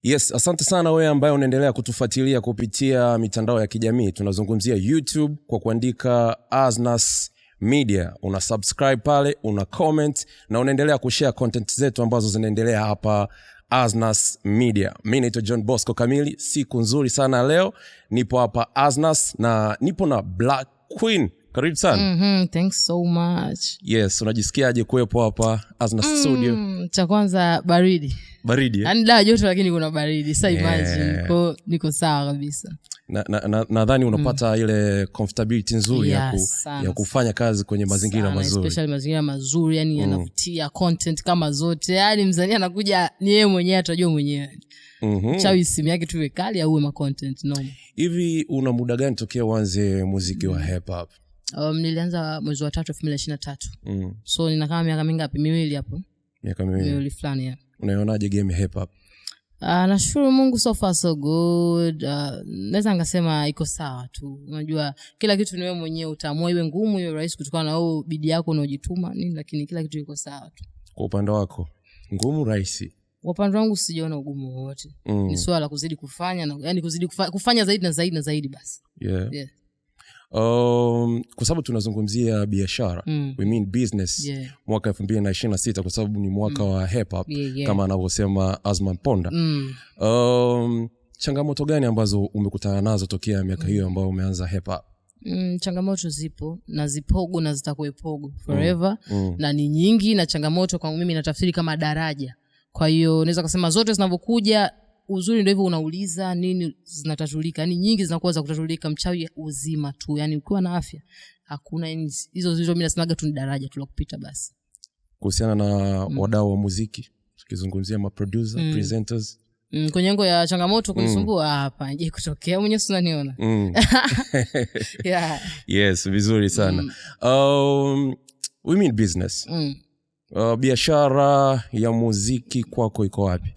Yes, asante sana wewe ambaye unaendelea kutufuatilia kupitia mitandao ya kijamii. Tunazungumzia YouTube kwa kuandika Asnas Media. Una subscribe pale, una comment na unaendelea kushare content zetu ambazo zinaendelea hapa Asnas Media. Mimi naitwa John Bosco Kamili. Siku nzuri sana leo. Nipo hapa Asnas na nipo na Black Queen. Karibu sana. Thanks so much. Yes, unajisikiaje kuwepo hapa Asnas Studio? Cha kwanza baridi. Baridi? Yaani da joto lakini kuna baridi. Sasa imagine. Kwa niko sawa kabisa. Nadhani unapata ile comfortability nzuri ya kufanya kazi kwenye mazingira mazuri. Especially mazingira mazuri, yani yanavutia content kama zote. Yani msanii anakuja ni yeye mwenyewe atajua mwenyewe. Chawi simu yake tuwe kali au ma content normal. Hivi una muda gani tokea uanze muziki wa hip hop? Nilianza mwezi wa 3 2023. So nina kama miaka mingapi? Miwili hapo. Miaka miwili fulani ya. Unaionaje game hip hop? Nashukuru Mungu, so far so good. Naweza ngasema iko sawa tu. Unajua kila kitu ni wewe mwenyewe utaamua, iwe ngumu iwe rahisi kutokana na wewe bidii yako unayojituma nini, lakini kila kitu iko sawa tu. Kwa upande wako ngumu rahisi? Kwa upande wangu sijaona ugumu wote. Ni swala la kuzidi kufanya na yani kuzidi kufanya zaidi na zaidi na zaidi basi. Yeah. Kwa sababu tunazungumzia biashara, we mean business. Mwaka 2026 kwa sababu ni mwaka wa hip hop kama anavyosema Asman Ponda. Changamoto gani ambazo umekutana nazo tokea miaka hiyo ambayo umeanza hip hop? Changamoto zipo na zipogo na zitakuwepogo forever. Na ni nyingi, na changamoto kwangu mimi natafsiri kama daraja. Kwa hiyo naweza kusema zote zinavyokuja, uzuri ndio hivyo unauliza nini zinatatulika. Yani nyingi zinakuwa za kutatulika, mchawi uzima tu. Yani ukiwa na afya hakuna hizo mimi nasemaga tu ni daraja tu la kupita basi. Kuhusiana na wadau wa muziki, tukizungumzia ma producer, presenters, kwenye ngo ya changamoto kunisumbua hapa je kutokea mwenyewe unaniona. Yes, vizuri sana. We mean business. Biashara ya muziki kwako iko wapi?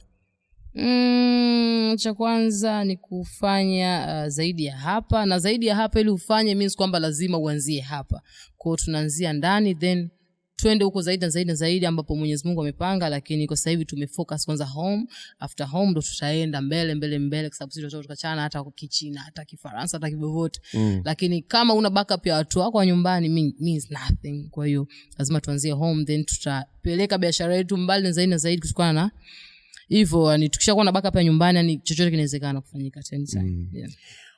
Cha kwanza ni kufanya zaidi ya hapa, na zaidi ya hapa ili ufanye means kwamba lazima uanzie hapa. Kwa hiyo tunaanzia ndani then twende huko zaidi na zaidi na zaidi ambapo Mwenyezi Mungu amepanga, lakini kwa sasa hivi tumefocus kwanza home. After home ndo tutaenda mbele kwa sababu sisi tutachana hata kwa Kichina, hata Kifaransa, hata kibovote. Lakini kama una backup ya watu wako wa nyumbani means nothing. Kwa hiyo lazima tuanzie home then tutapeleka biashara yetu mbali na zaidi kutokana na hivyo ni tukishakuwa na backup ya nyumbani ni chochote kinawezekana kufanyika tena.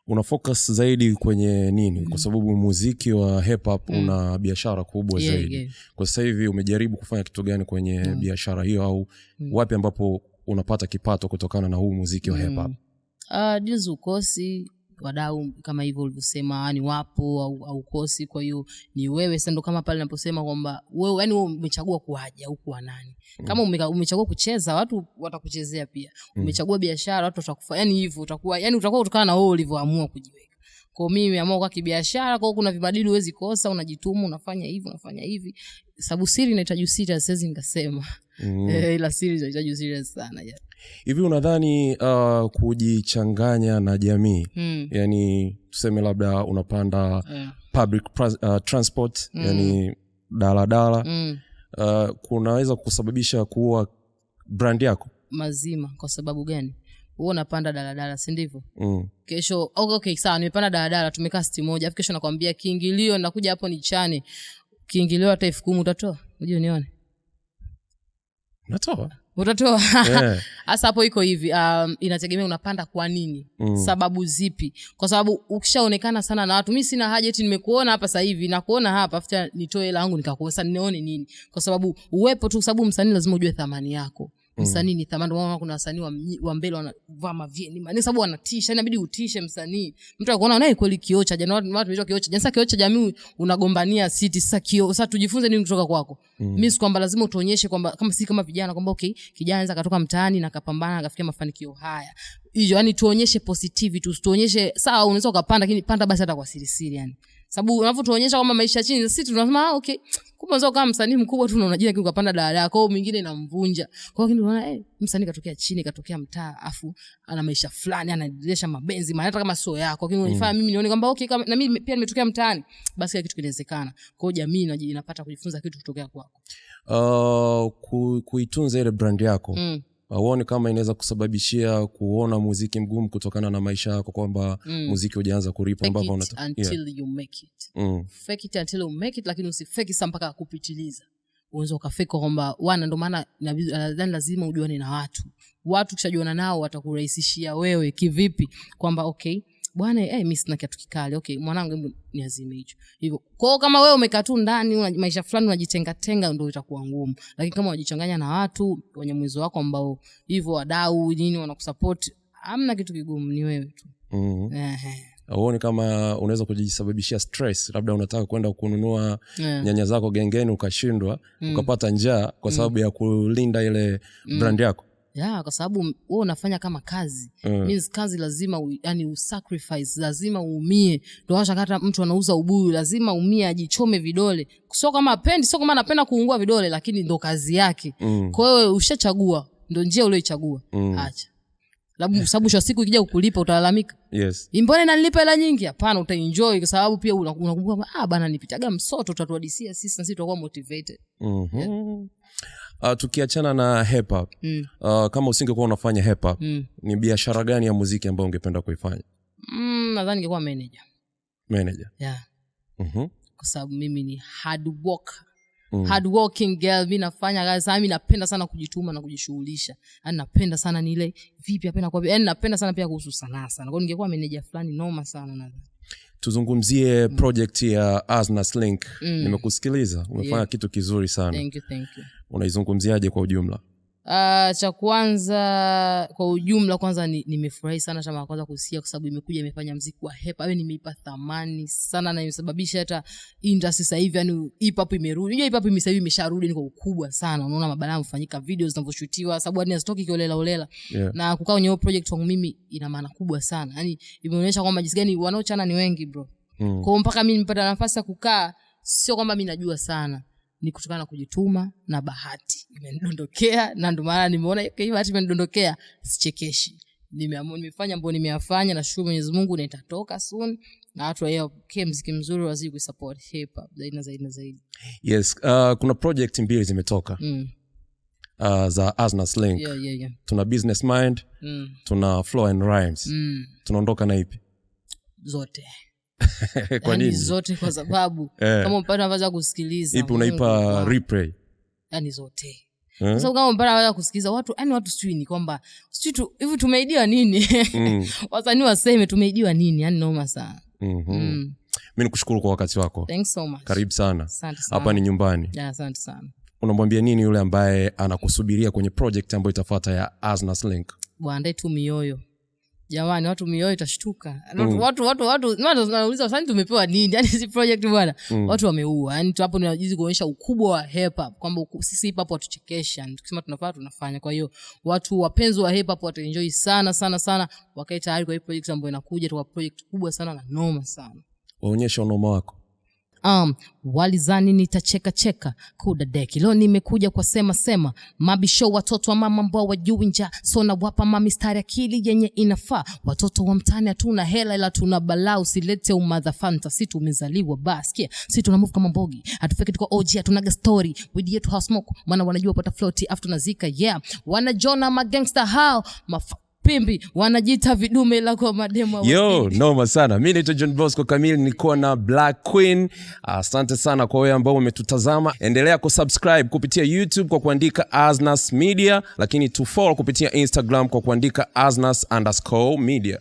Una focus zaidi kwenye nini? Kwa sababu muziki wa hip hop una biashara kubwa zaidi. Kwa sasa hivi umejaribu kufanya kitu gani kwenye biashara hiyo, au wapi ambapo unapata kipato kutokana na huu muziki wa hip hop? Deals ukosi wadau kama hivyo ulivyosema ni wapo au kosi. Kwa hiyo ni wewe sasa, ndo kama pale ninaposema kwamba wewe yani wewe umechagua kuaje au kuwa nani. Kama umechagua kucheza, watu watakuchezea pia. Umechagua biashara, watu watakufanya yani hivyo utakuwa kutokana na wewe ulivyoamua kujiweka. Kwa mimi nimeamua kwa kibiashara, kwa kuna vibadili huwezi kosa, unajituma unafanya hivi. Sababu siri inahitaji serious, siwezi nikasema. Ila siri inahitaji serious sana. Hivi unadhani kujichanganya na jamii, yani tuseme labda unapanda public transport, yani daladala, kunaweza kusababisha kuwa brand yako mazima? Kwa sababu gani? Wewe unapanda daladala, si ndivyo? Kesho okay sawa, nimepanda daladala tumekaa siti moja, afu kesho nakwambia kiingilio nakuja hapo ni chane. Kiingilio hata 10,000 utatoa? Unajua nione. Utatoa. Hasa hapo iko hivi, inategemea unapanda kwa nini, sababu zipi. Kwa sababu ukishaonekana sana na watu, mimi sina haja eti nimekuona hapa sasa hivi na kuona hapa after nitoe hela yangu nikakuosa nione nini. Kwa sababu uwepo tu, sababu msanii lazima ujue thamani yako. Msanii ni thamani. Maana kuna wasanii wa mbele wanavaa mavieni, ni sababu wanatisha, inabidi utishe msanii. Mtu anakuona naye kweli kiocha jana, watu wamejua kiocha. Sasa kiocha jamii unagombania city, sasa sasa tujifunze nini kutoka kwako. Mimi kwamba lazima utuonyeshe kwamba kama vijana kwamba okay, kijana anaweza katoka mtaani na kapambana akafikia mafanikio haya. Hiyo yani tuonyeshe positivity, tuonyeshe sawa unaweza ukapanda, lakini panda basi hata kwa siri yani. Sababu unapotuonyesha kwamba maisha chini, sisi tunasema okay, kumbe unaweza kama msanii mkubwa tu unaona jina ukapanda daladala, kwa mwingine inamvunja. Kwa hiyo unaona msanii katokea chini, katokea mtaa, afu ana maisha fulani, anaendesha mabenzi, maana hata kama sio yako, lakini unifanya mimi nione kwamba okay, kama na mimi pia nimetokea mtaani, basi kila kitu kinawezekana. Kwa hiyo jamii inapata kujifunza kitu kutokea kwako. Kuitunza ile brand yako. Auone kama inaweza kusababishia kuona muziki mgumu kutokana na maisha yako kwamba muziki hujaanza kuripa ambavyo unataka until you make it. Fake it until you make it, lakini usifake sana mpaka kupitiliza. Unaweza ukafake kwamba ndio maana nadhani lazima ujuane na watu kishajuana nao watakurahisishia wewe kivipi kwamba okay bwana mimi sina kitu kikali, okay mwanangu hebu niazime hicho hivyo. Kwa kama wewe umekaa tu ndani una maisha fulani unajitenga ndio itakuwa ngumu, lakini kama unajichanganya na watu wenye mwezo wako ambao hivyo wadau nini wanakusupport, hamna kitu kigumu, ni wewe tu. Auone kama unaweza kujisababishia stress, labda unataka kwenda kununua nyanya zako gengeni ukashindwa, ukapata njaa kwa sababu ya kulinda ile brand yako. Kwa sababu wewe unafanya kama kazi. Means kazi lazima usacrifice, lazima uumie. Ndio hata mtu anauza ubuyu lazima umie, ajichome vidole. Sio kama anapenda kuungua vidole, lakini ndo kazi yake. Kwa hiyo ushachagua, ndo njia ulioichagua. Acha. Sababu kwa siku ikija kukulipa utalalamika. Yes. Mbona inanilipa hela nyingi? Hapana, utaenjoy kwa sababu pia unakumbuka bana nipitaga msoto tutatuadisia sisi na sisi tutakuwa motivated. Tukiachana na hip hop, kama usingekuwa unafanya hip hop, ni biashara gani ya muziki ambayo ungependa kuifanya? Nadhani ningekuwa manager. Yeah. Kwa sababu mimi ni hard working girl. Mimi nafanya kazi, mimi napenda sana kujituma na kujishughulisha. Yaani napenda sana nile vipi napenda kwa yaani napenda sana pia kuhusu sanaa sana. Kwa hiyo ningekuwa manager fulani noma sana nadhani. Tuzungumzie project ya Aznas Link. Nimekusikiliza, umefanya kitu kizuri sana. Thank you. Unaizungumziaje kwa ujumla? Cha kwanza kwa ujumla kwanza nimefurahi sana chama kwanza kusikia, kwa sababu imefanya muziki wa hip hop nimeipa thamani sana na imesababisha hata industry sasa hivi yani hip hop imerudi. Hip hop sasa hivi imesharudi ni kwa ukubwa sana. Unaona mabalaa mfanyika videos zinavyoshutiwa sababu hadi stoki kiolela. Na kukaa kwenye project wangu mimi ina maana kubwa sana. Yani imeonyesha kwamba jinsi gani wanaochana ni wengi bro. Kwa mpaka mimi nipata nafasi ya kukaa, sio kwamba mimi najua sana, ni kutokana na kujituma na bahati imenidondokea, na ndio maana nimeona hii bahati imenidondokea sichekeshi. Nimefanya mambo nimeyafanya, na shukuru Mwenyezi Mungu na itatoka soon, na watu wao muziki mzuri wazidi kusupport hip hop zaidi. Yes, kuna project mbili zimetoka za Aznas Link. Yeah. Tuna Business Mind, tuna Flow and Rhymes. Tunaondoka na ipi? Zote. Kwa nini? Zote kwa sababu kama mpata nafasi ya kusikiliza ipi unaipa replay? Yani zote. Kwa sababu kama mpata nafasi ya kusikiliza watu sijui ni kwamba sijui tu hivi tumeidiwa nini? Wasanii waseme tumeidiwa nini? Yani noma sana. Mimi nikushukuru kwa wakati wako. Thanks so much. Karibu sana. Asante sana. Hapa ni nyumbani. Asante sana. Unamwambia nini yule ambaye anakusubiria kwenye project ambayo itafuata ya Aznas Link? Waandae tu mioyo. Jamani, watu mioyo itashtuka. Watu wanauliza wasanii tumepewa nini? Yani si project bwana. Watu wameua. Yani tu hapo tunajizi kuonyesha ukubwa wa hip hop, kwamba sisi hip hop watuchekesha. Tukisema tunafanya. Kwa hiyo watu wapenzi wa hip hop wataenjoy sana. Wakae tayari kwa hii project ambayo inakuja, tu project kubwa sana na noma sana. Waonyesha unoma wako. Walizani nitacheka kuda deki, leo nimekuja kwa sema mabisho watoto wa mama ambao wajui njaa, so na wapa mamistari akili yenye inafaa. Watoto wa mtani hatuna hela ila tuna balaa, usilete umadha fantasy, tumezaliwa basi si tuna move kama mbogi, hatufeki tuko OG, hatunaga story with yetu house smoke, maana wanajua pata float after nazika wanajona magangster hao pimbi wanajiita vidume la kwa mademo. Noma sana. Mimi naitwa John Bosco Kamili, niko na Black Queen. Asante sana kwa wewe ambao umetutazama. Endelea kusubscribe kupitia YouTube kwa kuandika Aznas Media, lakini tufollow kupitia Instagram kwa kuandika Aznas_media.